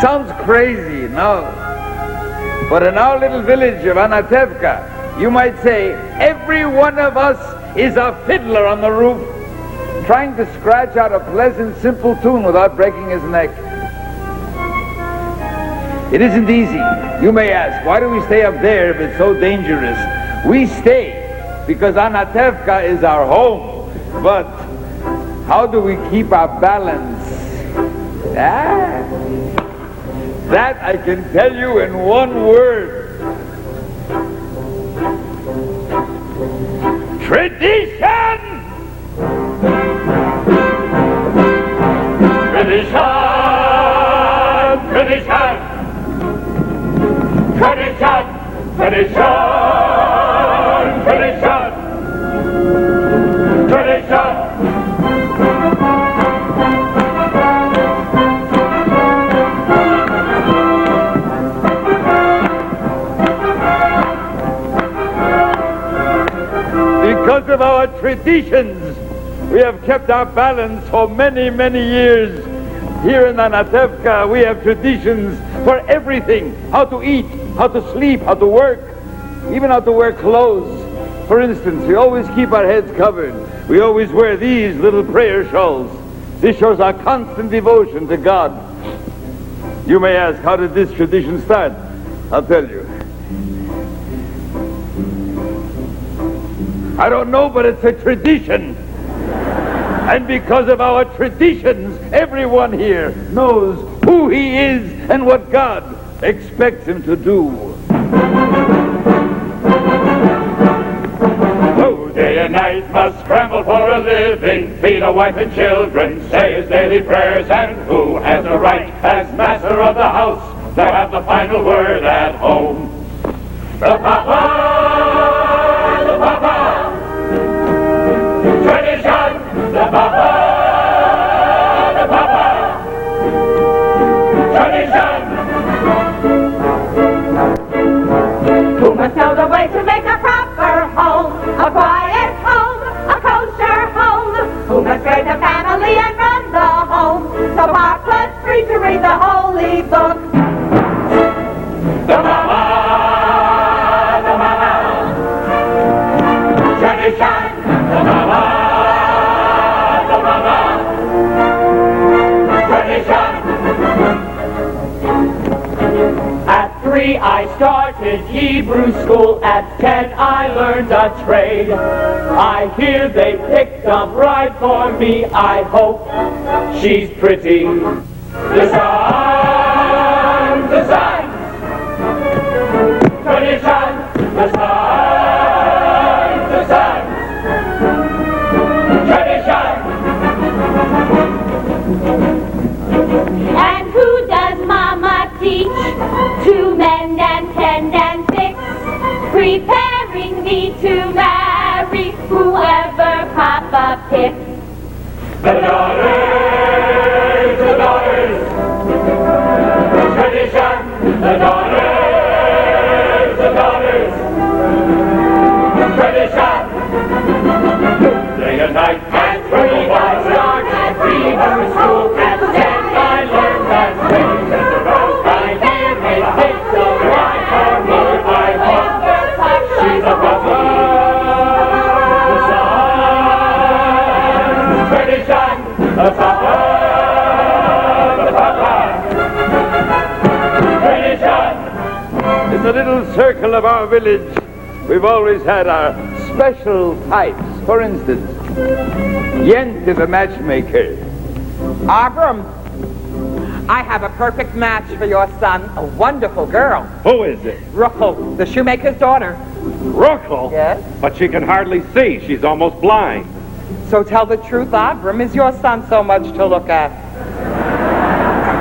Sounds crazy, no? But in our little village of Anatevka, you might say every one of us is a fiddler on the roof, trying to scratch out a pleasant, simple tune without breaking his neck. It isn't easy. You may ask, why do we stay up there if it's so dangerous? We stay because Anatevka is our home. But how do we keep our balance? That I can tell you in one word. Tradition! Tradition! Tradition! Tradition! Tradition! Tradition! Tradition! Because of our traditions, we have kept our balance for many, many years. Here in Anatevka, we have traditions for everything. How to eat, how to sleep, how to work, even how to wear clothes. For instance, we always keep our heads covered. We always wear these little prayer shawls. This shows our constant devotion to God. You may ask, how did this tradition start? I'll tell you. I don't know, but it's a tradition. And because of our traditions, everyone here knows who he is and what God expects him to do. Who day and night must scramble for a living, feed a wife and children, say his daily prayers, and who has a right as master of the house to have the final word at home. The Papa! The Papa! Tradition! The Papa! The Papa! Tradition! Who must know the way to make a proper home, a quiet home, a kosher home? Who must raise a family and run the home, so Papa's free to read the holy book? The Mama! The Mama! Tradition! The Mama! At 3 I started Hebrew school, at 10 I learned a trade. I hear they picked a bride for me, I hope she's pretty. The sun, the sun, tradition, the sun, the sun, tradition. And who does Mama teach? To mend and tend and fix, preparing me to marry whoever Papa picks. The daughters, the daughters, tradition, the daughters, the daughters, tradition. Day and night, and 3 I started Hebrew school, at 10 I learned that trade. She's a Papa, the son, tradition, the Papa, tradition. In the little circle of our village, we've always had our special types. For instance, Yent the matchmaker. Abram, I have a perfect match for your son, a wonderful girl. Who is it? Rachel, the shoemaker's daughter. Rachel? Yes? But she can hardly see. She's almost blind. So tell the truth, Abram, is your son so much to look at?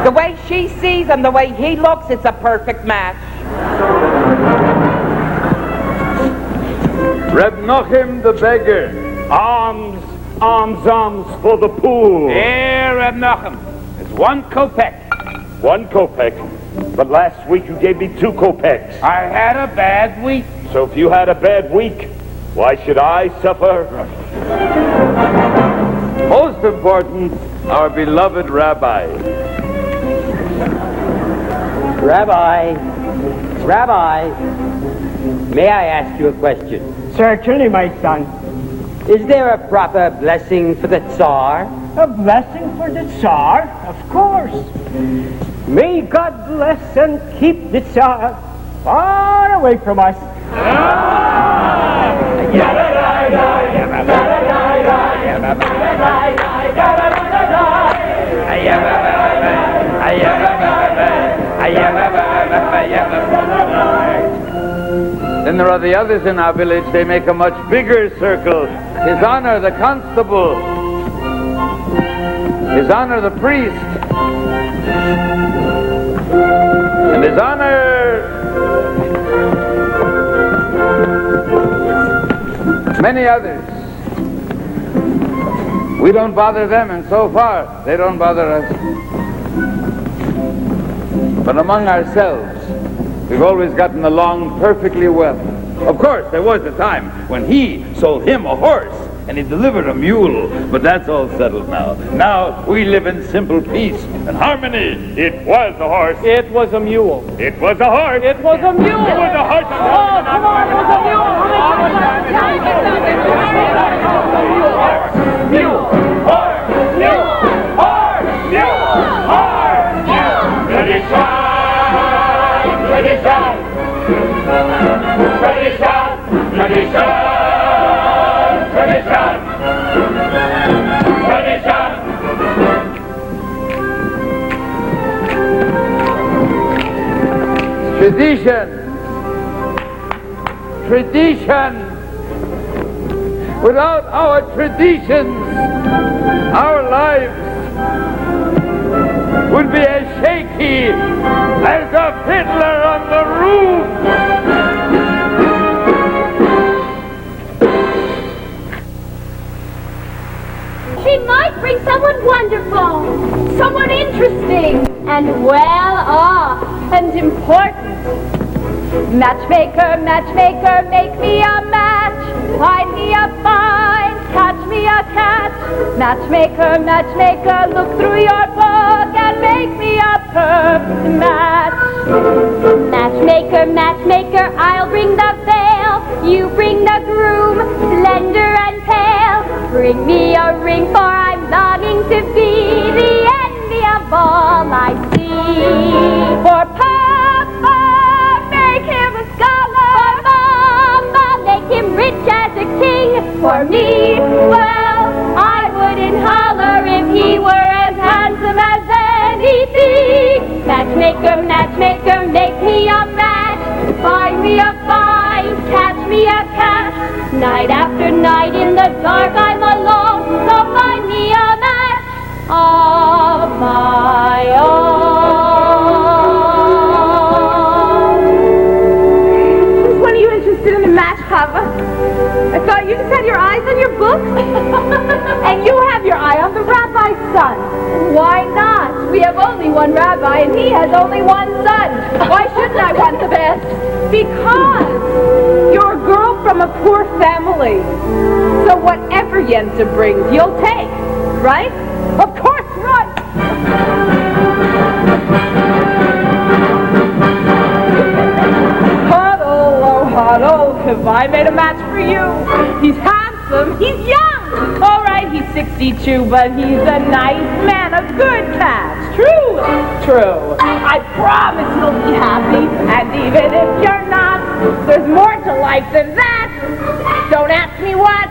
The way she sees and the way he looks, it's a perfect match. Reb Nochem the beggar. Alms for the poor. Here, Reb Nochem. It's 1 kopek. 1 kopek. But last week you gave me 2 kopeks. I had a bad week. So if you had a bad week, why should I suffer? Most important, our beloved rabbi. Rabbi, may I ask you a question? Certainly, my son. Is there a proper blessing for the Tsar? A blessing for the Tsar? Of course. May God bless and keep the Tsar far away from us. Then there are the others in our village. They make a much bigger circle. His Honor the Constable. His Honor the Priest. And His Honor... many others. We don't bother them, and so far, they don't bother us. But among ourselves, we've always gotten along perfectly well. Of course, there was a time when he sold him a horse and he delivered a mule, but that's all settled now. Now we live in simple peace and harmony. It was a horse. It was a mule. It was a horse. It was a mule. It was a horse. Oh, come on, it was a mule. Mule, horse, mule, horse, mule, horse, mule. Tradition, tradition, tradition, tradition, tradition, tradition. Tradition, tradition. Without our traditions, our lives would be as shaky as a fiddler on the roof. She might bring someone wonderful, someone interesting, and well off, and important. Matchmaker, matchmaker, make me a match. Find me a find, catch me a catch. Matchmaker, matchmaker, look through your book and make me a perfect match. Matchmaker, matchmaker, I'll bring the veil. You bring the groom, slender and pale. Bring me a ring, for I'm longing to be the envy of all I see. For Papa, make him a scholar. For Mama, make him rich as a king. For me, well, I wouldn't holler if he were as handsome as anything. Matchmaker, matchmaker, make me a match. Find me a find, catch me a catch. Night after night in the dark I'm alone, so find me a match of my own. Since when are you interested in a match, Chava? I thought you just had your eyes on your books. And you have your eye on the rabbi's son. Why not? We have only one rabbi and he has only one son. Why shouldn't I want the best? Because you're a girl from a poor family. So whatever Yenta brings, you'll take, right? Of course, run! Huddle, oh huddle, have I made a match for you? He's handsome, he's young. All right, he's 62, but he's a nice man, a good catch. True, true. I promise you'll be happy, and even if you're not, there's more to life than that. Don't ask me what.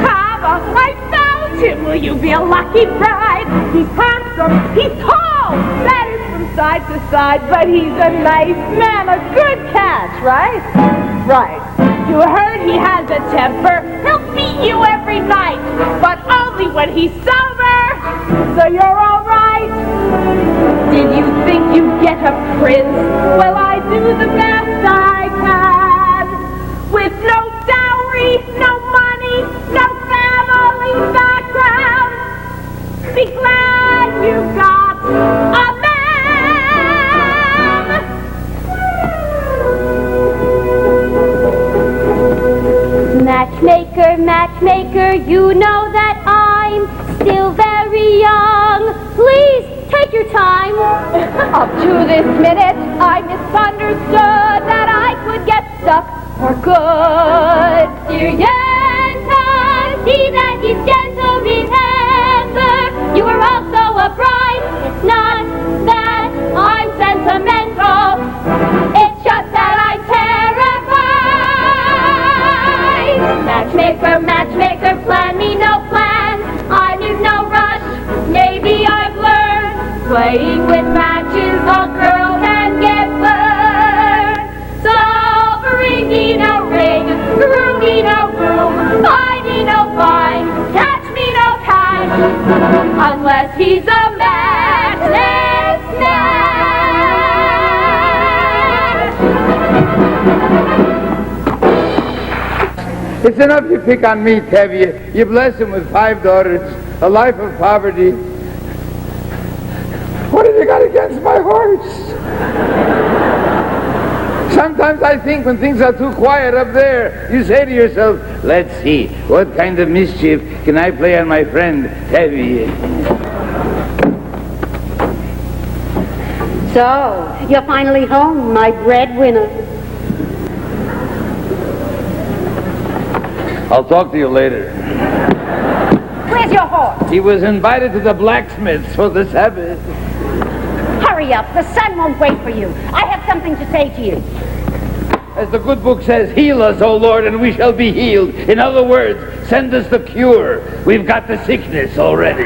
Chava, I found him. Will you be a lucky bride? He's handsome, he's tall, that is from side to side, but he's a nice man, a good catch, right? Right. You heard he has a temper. He'll beat you every night, but only when he's sober. So you're all right. Did you think you'd get a prince? Well, I do the best I can. With no dowry, no money, no family background. Be glad you got a man. Matchmaker, matchmaker, you know that I'm still very young. time. Up to this minute, I misunderstood that I could get stuck for good. Dear Yenta, see that he's gentle, remember, you are also a bride. It's not that I'm sentimental, it's just that I'm terrified. Matchmaker, matchmaker, plan me no plans. I'm in no rush, maybe I've learned. Playing with matches, a girl can get burned. So bring me no ring, screw me no room, buy me no fine, catch me no cash, unless he's a matchless match. It's enough you pick on me, Tevye. You bless him with 5 daughters, a life of poverty. What have you got against my horse? Sometimes I think when things are too quiet up there, you say to yourself, let's see, what kind of mischief can I play on my friend Tevye? So, you're finally home, my breadwinner. I'll talk to you later. Where's your horse? He was invited to the blacksmith's for the Sabbath. Hurry up, the sun won't wait for you. I have something to say to you. As the good book says, heal us, O Lord, and we shall be healed. In other words, send us the cure. We've got the sickness already.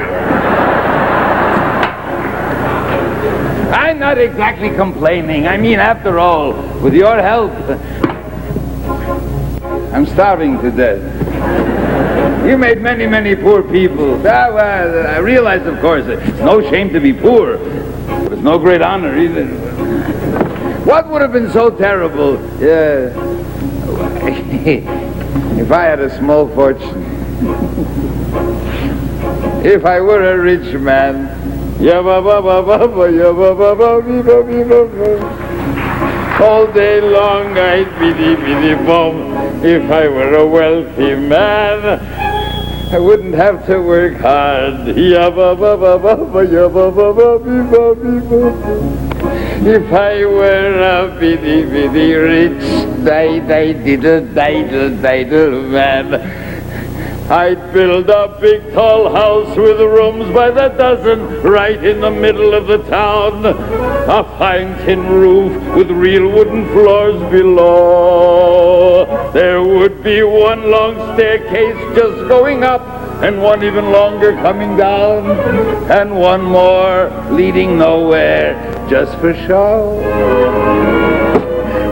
I'm not exactly complaining. I mean, after all, with your help, I'm starving to death. You made many, many poor people. Well, I realize, of course, it's no shame to be poor, but it's no great honor either. What would have been so terrible if I had a small fortune? If I were a rich man. All day long I'd biddy-biddy-bom. If I were a wealthy man, I wouldn't have to work hard. If I were a bitty rich diddle man, I'd build a big tall house with rooms by the dozen right in the middle of the town. A fine tin roof with real wooden floors below. There would be one long staircase just going up, and one even longer coming down, and one more leading nowhere, just for show.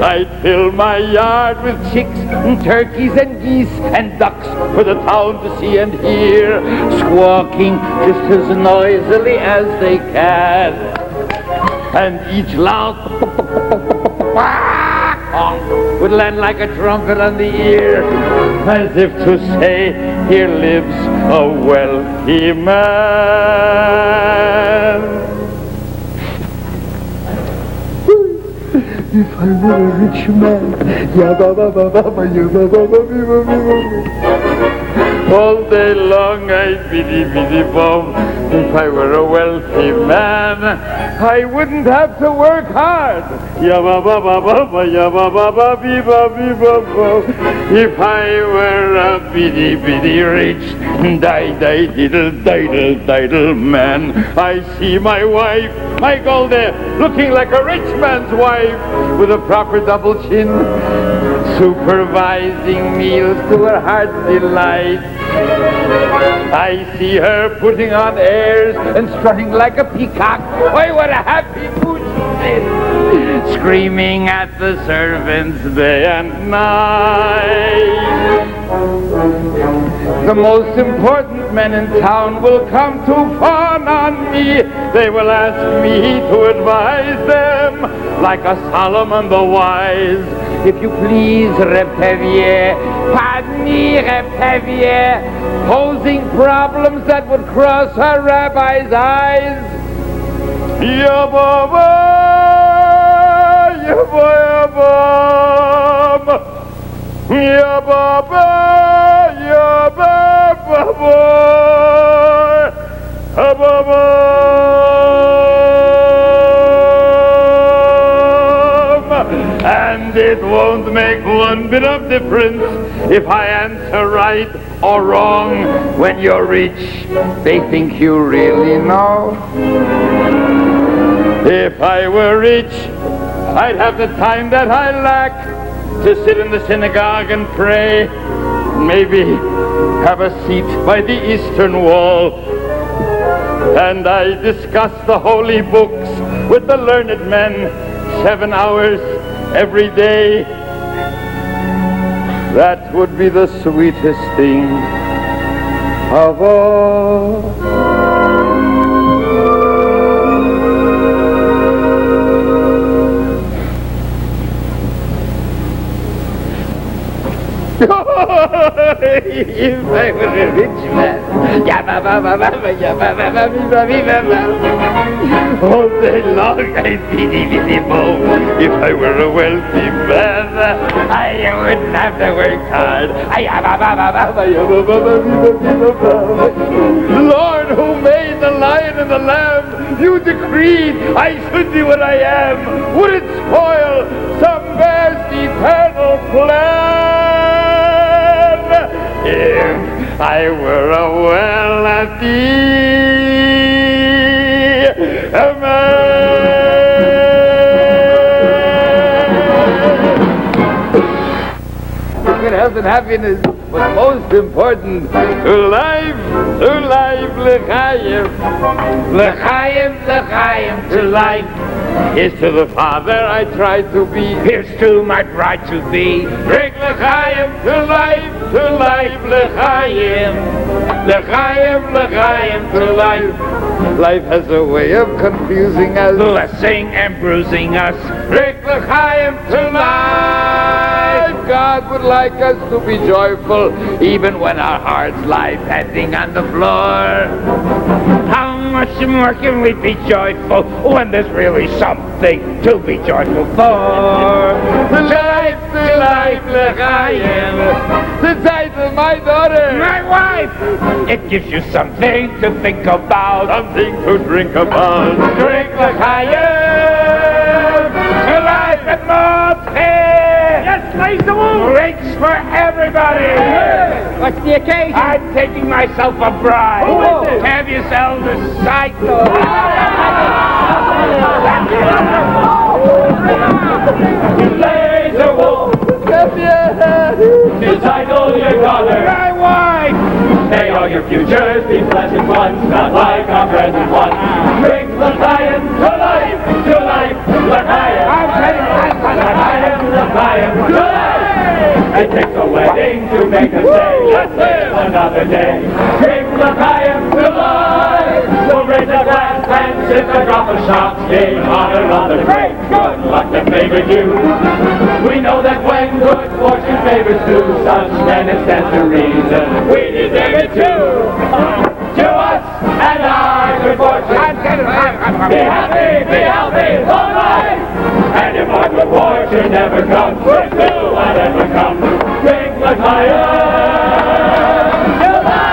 I'd fill my yard with chicks and turkeys and geese and ducks for the town to see and hear, squawking just as noisily as they can. And each loud would land like a trumpet on the ear, as if to say, here lives a wealthy man. If I were a rich man, all day long I'd biddy-biddy-bom. If I were a wealthy man, I wouldn't have to work hard. If I were a bitty rich diddle man, I see my wife, my Goldie, looking like a rich man's wife, with a proper double chin, supervising meals to her heart's delight. I see her putting on airs and strutting like a peacock. Why, what a happy mood she's in. Screaming at the servants day and night. The most important men in town will come to fawn on me. They will ask me to advise them, like a Solomon the Wise. If you please, Reptevier, pardon me, Reptevier, posing problems that would cross her rabbi's eyes. Yababa, yababa, yababa, yababa, yababa, 啊，爸爸。And it won't make one bit of difference if I answer right or wrong. When you're rich, they think you really know. If I were rich, I'd have the time that I lack to sit in the synagogue and pray. Maybe have a seat by the eastern wall. And I discuss the holy books with the learned men 7 hours every day. That would be the sweetest thing of all. If I were a rich man, all day long I'd be If I were a wealthy man, I wouldn't have to work hard. Lord, who made the lion and the lamb, you decreed I should be what I am. Would it spoil some vast eternal plan? If I were a wealthy man. Health and happiness, but most important, to life, l'chaim. L'chaim, to life. Here's to the father I try to be. Here's to my bride to be. Drink l'chaim, to life, l'chaim. L'chaim, to life. Life has a way of confusing us, blessing and bruising us. Drink l'chaim, to life. God would like us to be joyful, even when our hearts lie panting on the floor. How much more can we be joyful when there's really something to be joyful for? To life, l'chaim. To title my daughter, my wife. It gives you something to think about, something to drink about. Drink l'chaim. To life and more. Yes, raise the womb. Drinks for everybody. Hey. What's the occasion? I'm taking myself a bride. Who is it? Have yourselves a sight. Raise the womb. To title your daughter, my wife. May all your futures be pleasant ones, not like our present ones. Drink l'chaim to life, l'chaim. I'm ready, l'chaim to life. It takes a wedding to make a stay. Let's live another day. Drink l'chaim to life. We'll raise a glass and sip a drop of shots. Give honor on the great good luck that favored you. We know that when good fortune favors two, such men it stands to reason we deserve it too. To us and our good fortune. Be happy, be healthy, long life. And if our good fortune never comes, pursue whatever comes. Drink l'chaim to life.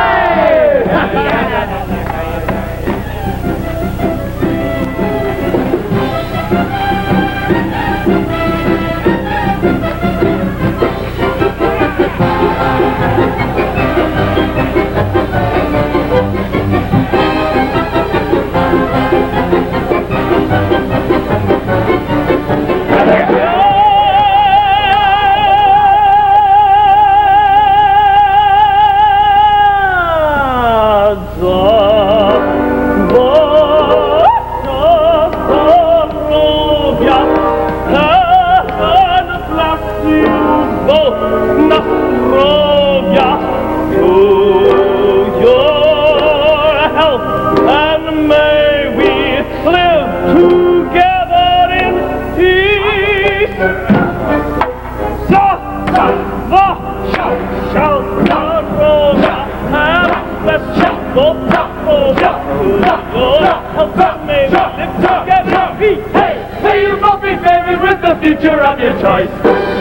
Future of your choice.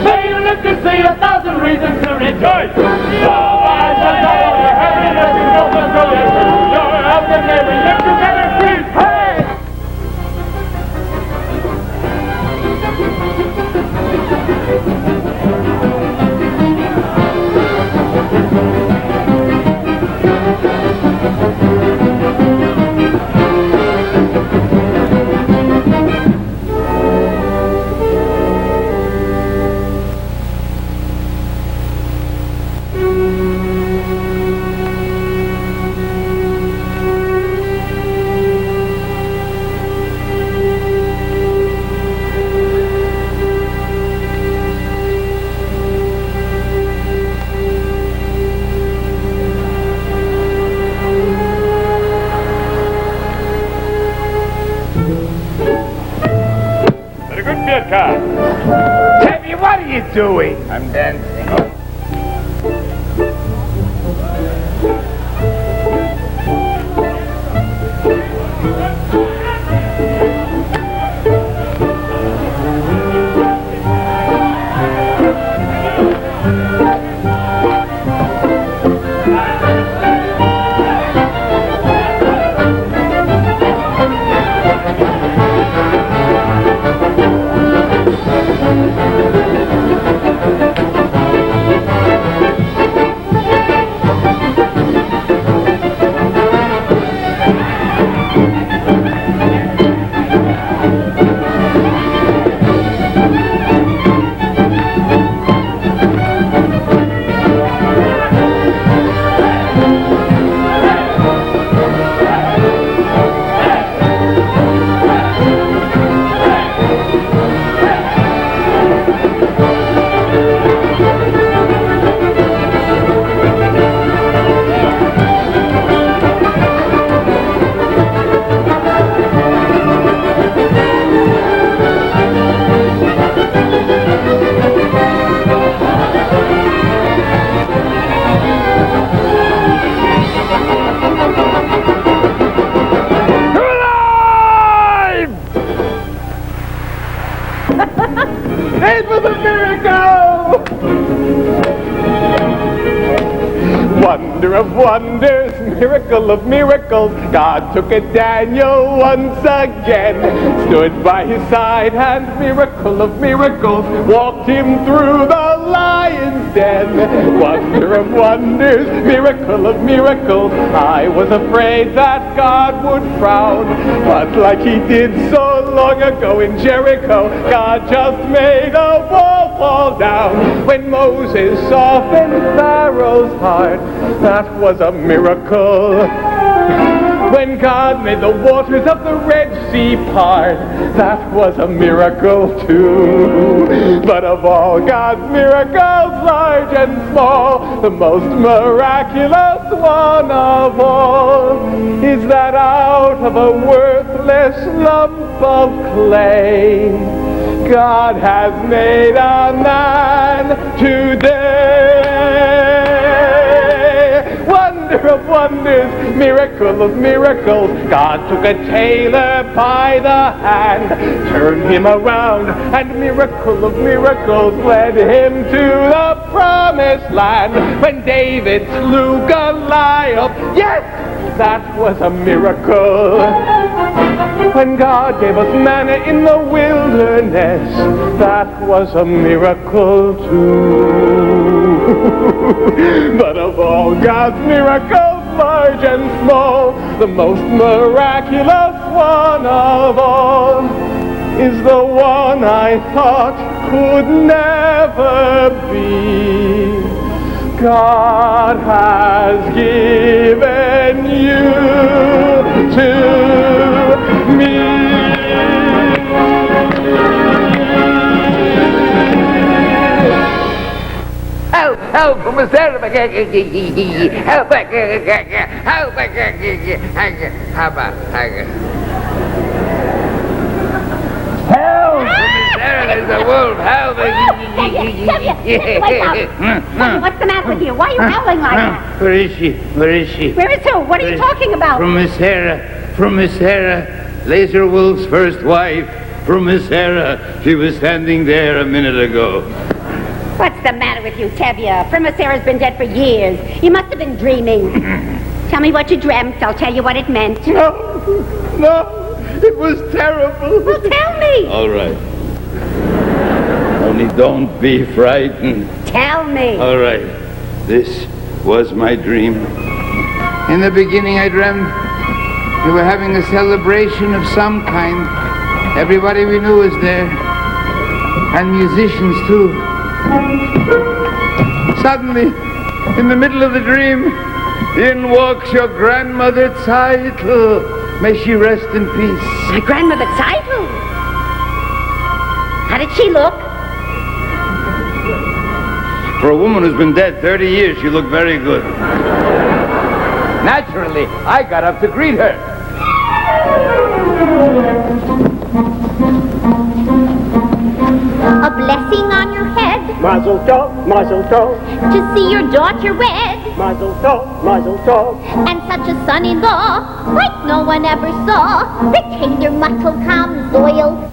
May you live to see 1,000 reasons to rejoice. So as I know your happiness, you know the good is your health and every live together, please. Hey! you doing? I'm dancing. It was a miracle! Wonder of wonders, miracle of miracles, God took a Daniel once again, stood by his side and miracle of miracles, walked him through the lion's den. Wonder of wonders, miracle of miracles, I was afraid that God would frown, but like he did so long ago in Jericho, God just made a wall fall down. When Moses softened Pharaoh's heart, that was a miracle. When God made the waters of the Red Sea part, that was a miracle too. But of all God's miracles, large and small, the most miraculous one of all is that out of a worthless lump of clay, God has made a man today. Wonder of wonders, miracle of miracles, God took a tailor by the hand, turned him around, and miracle of miracles led him to the promised land. When David slew Goliath, yes, that was a miracle. When God gave us manna in the wilderness, that was a miracle too. But of all God's miracles, large and small, the most miraculous one of all is the one I thought could never be. God has given you to me. Help! Help! From a help! Help! There's a wolf! Help! What's the matter with you? Why are you howling like that? Where is she? Where is she? Where is who? What are you talking about? From Miss Sarah. From Miss Sarah. Laser Wolf's first wife. From Miss Sarah. She was standing there a minute ago. What's the matter with you, Tevye? Prima Sarah's been dead for years. You must have been dreaming. Tell me what you dreamt. I'll tell you what it meant. No, it was terrible. Well, tell me. All right. Only don't be frightened. Tell me. All right. This was my dream. In the beginning, I dreamt we were having a celebration of some kind. Everybody we knew was there. And musicians, too. Suddenly, in the middle of the dream, in walks your grandmother Tzeitel. May she rest in peace. My grandmother Tzeitel? How did she look? For a woman who's been dead 30 years, she looked very good. Naturally, I got up to greet her. A blessing on your head, Mazel tov, mazel tov. To see your daughter wed, Mazel tov, mazel tov. and such a son-in-law, like no one ever saw. The tailor Muttle comes oil.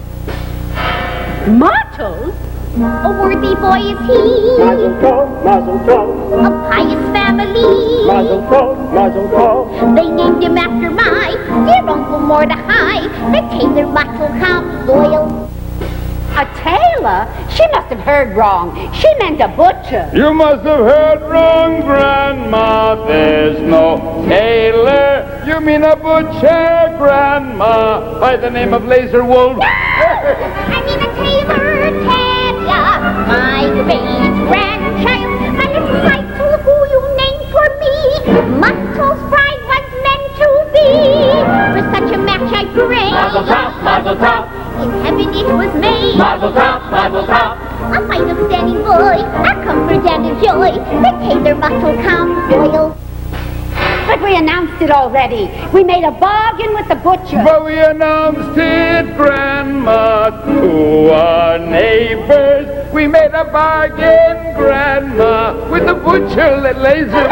Mottle? A worthy boy is he, Mazel tov, mazel tov. a pious family. Mazel tov, mazel tov. They named him after my dear Uncle Mordecai. The tailor Muttle comes oil. A tailor? She must have heard wrong. She meant a butcher. You must have heard wrong, Grandma. There's no tailor. You mean a butcher, Grandma, by the name of Laser Wolf. I mean a tailor, Tanya, my great-grandchild. A little title who you named for me. Muttle's pride was meant to be. For such a match I pray. Mazel tov, mazel tov. In heaven it was made. Mazel tov, mazel tov. A fine upstanding boy, a comfort and a joy. The tailor Muttle comes oil. But we announced it already. We made a bargain with the butcher. But we announced it, Grandma, to our neighbors. We made a bargain, Grandma, with the butcher, Laser.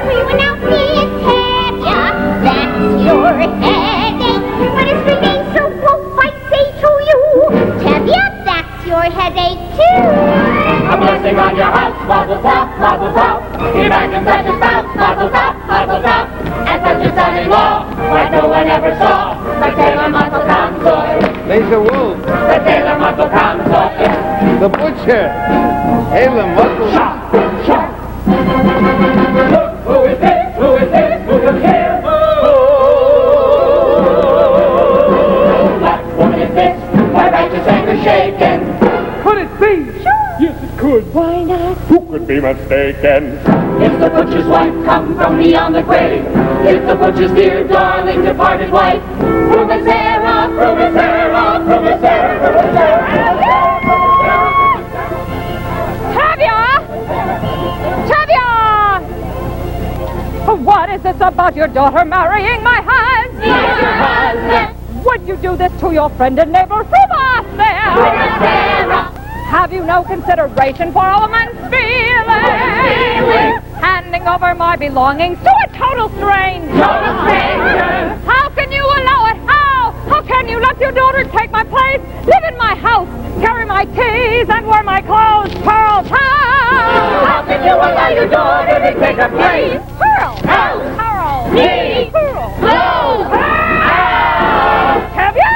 We announced it, Tanya, that's your headache. But it's remained so wolf, I say to you, Tavia, that's your headache too. A blessing on your house, mazel tov, mazel tov. He back and such a spouse, mazel tov, mazel tov. And such a son-in-law, like no one ever saw. The tailor Muttle comes oil, Laser Wolf, the tailor Muttle comes oil. the butcher, Tailor Muttle. Shot, shot. Look, who is this? Who is this? Who is here? Oh, what woman is this? My righteous anger shaken. Could it be? Sure. Yes, it could. Why not? Who could be mistaken? If the butcher's wife come from beyond the grave, if the butcher's dear darling departed wife, Frumacera, Frumacera, Frumacera, Frumacera. Tavia! Tavia! What is this about your daughter marrying my husband? Yes, your husband. Would you do this to your friend and neighbor Frumacera? Frumacera. Have you no consideration for a woman's feelings? Handing over my belongings to a total stranger. Total stranger. How can you allow it? How? How can you let your daughter take my place, live in my house, carry my keys, and wear my clothes? Pearl, how? How can you allow your daughter to take a place? Pearl, House. Pearl, Me. Pearl, Clothes. Tavia!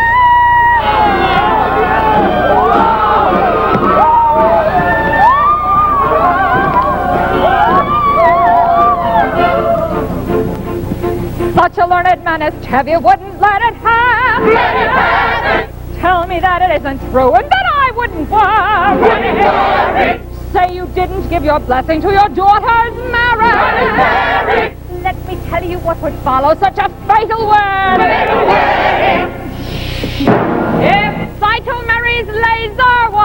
Such a learned man as Tavia wouldn't let it happen. Let it happen. Tell me that it isn't true and that I wouldn't worry. Say you didn't give your blessing to your daughter's marriage. Let me tell you what would follow such a fatal wedding. If Saito marries Laserwolf,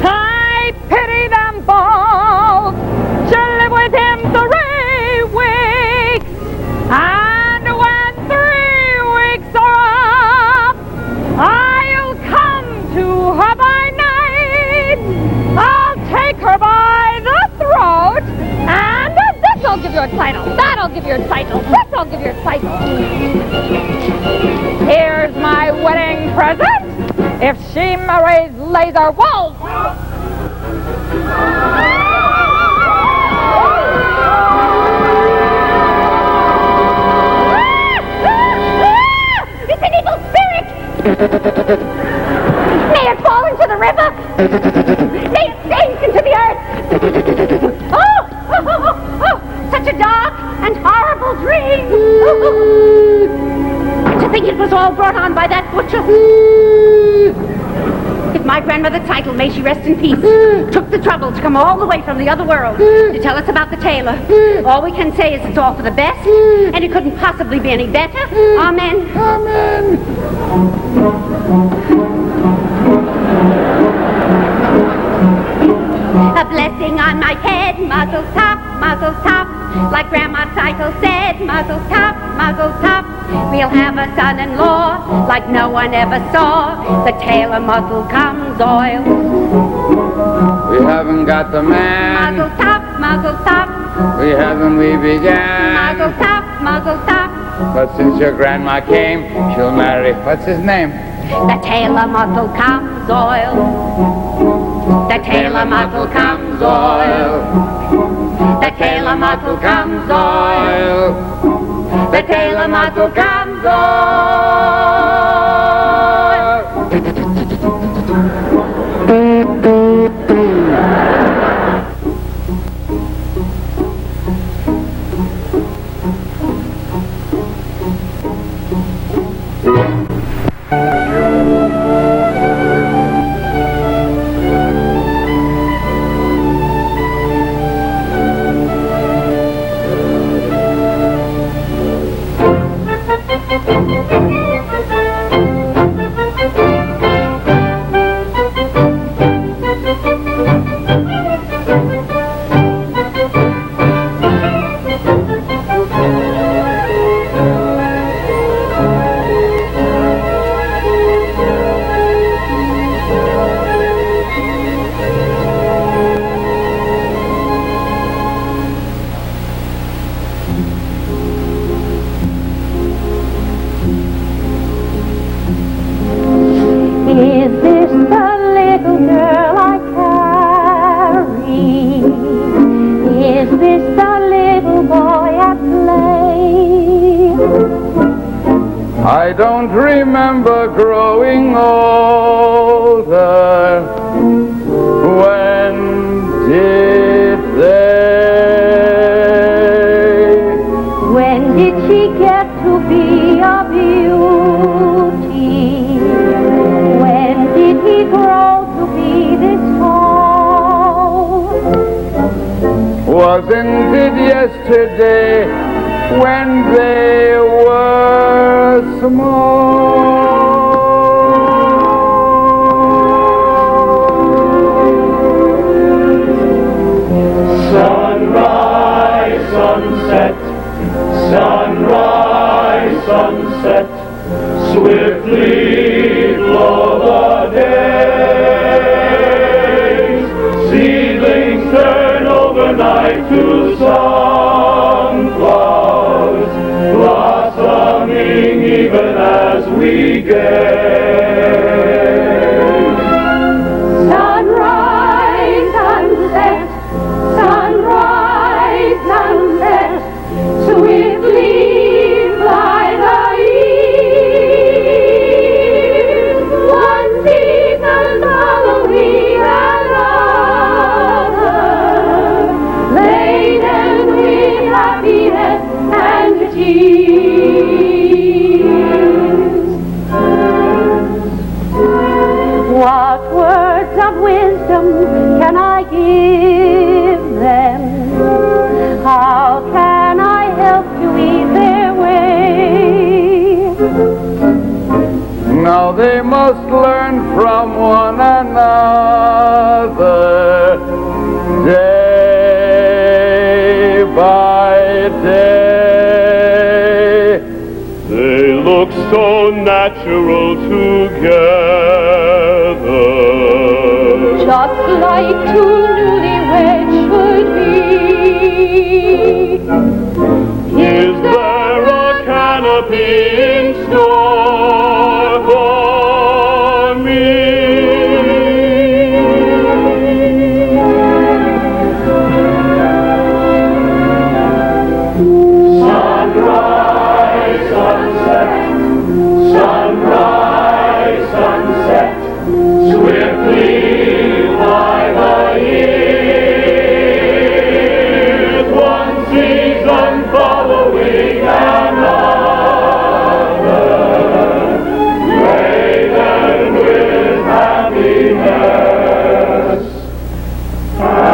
I pity them both. She'll live with him 3 weeks, and when 3 weeks are up, I'll come to her by night. I'll take her by the throat, and this'll give you a title. That'll give you a title. This'll give you a title. Here's my wedding present. If she marries Laser Wolf. It's an evil spirit! May it fall into the river! May it sink into the earth! Oh, such a dark and horrible dream. To think it was all brought on by that butcher. If my grandmother Title, may she rest in peace, took the trouble to come all the way from the other world to tell us about the tailor, all we can say is it's all for the best, and it couldn't possibly be any better. Amen. A blessing on my head, muzzle top, like Grandma Title said, muzzle top, we'll have a son-in-law like no one ever saw, the tailor muzzle comes oil. We haven't got the man. Mazel tov, mazel tov. We haven't we began. Mazel tov, mazel tov. But since your grandma came, she'll marry. What's his name? The tailor muzzle comes oil. The tailor muzzle comes oil. The tailor muzzle comes oil. The tailor muzzle comes I don't remember growing older. When did they? When did she get to be a beauty? When did he grow to be this tall? Wasn't it yesterday when they were small? Sunrise, sunset, sunrise, sunset, swiftly blow the days. Seedlings turn overnight to sunflowers, blossoming even as we gaze. Sunrise, sunset, sunrise, sunset, swiftly fly the years. One season following another, laden with happiness and tears. What words of wisdom can I give them? How can I help to ease their way? Now they must learn from one another, day by day. They look so natural together. Just like two newlyweds should be. Is there a canopy in store for me? Sunrise, sunset, sunrise, sunset, swiftly fly the years. One season following another, laden with happiness and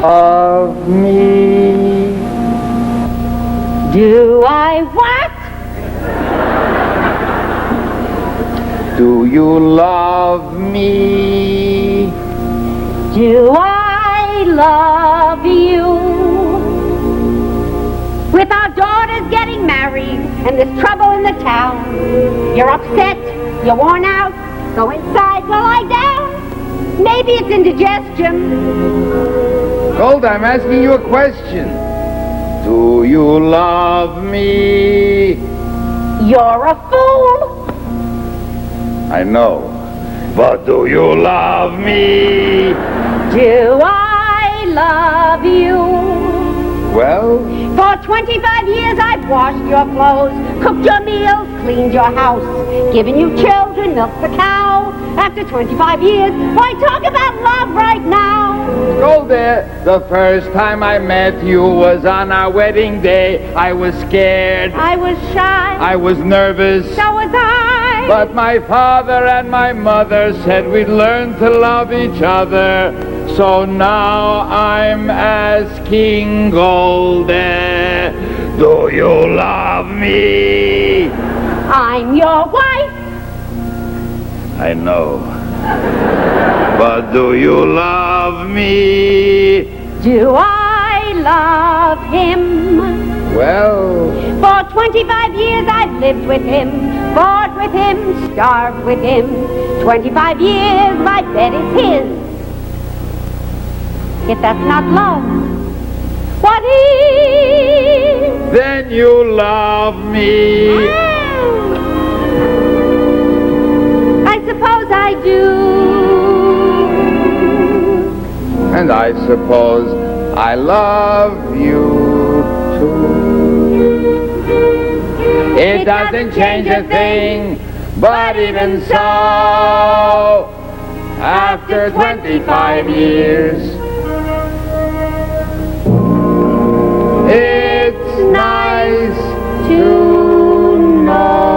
Of me. Do I what? Do you love me? Do I love you? and there's trouble in the town. You're upset, you're worn out, go inside, go lie down. Maybe it's indigestion. Golda, I'm asking you a question. Do you love me? You're a fool. I know. But do you love me? Do I love you? Well? For 25 years I've washed your clothes, cooked your meals, cleaned your house, given you children, milked the cow. After 25 years, why talk about love right now? Golda, the first time I met you was on our wedding day. I was scared. I was shy. I was nervous. So was I. But my father and my mother said we'd learn to love each other. So now I'm asking Golda, do you love me? I'm your wife. I know. But do you love me? Do I love him? Well... For 25 years I've lived with him, fought with him, starved with him. 25 years my bed is his. If that's not love, what is? Then you love me. I suppose I do. And I suppose I love you too. It doesn't change a thing, but even so, after 25 years, it's nice to know.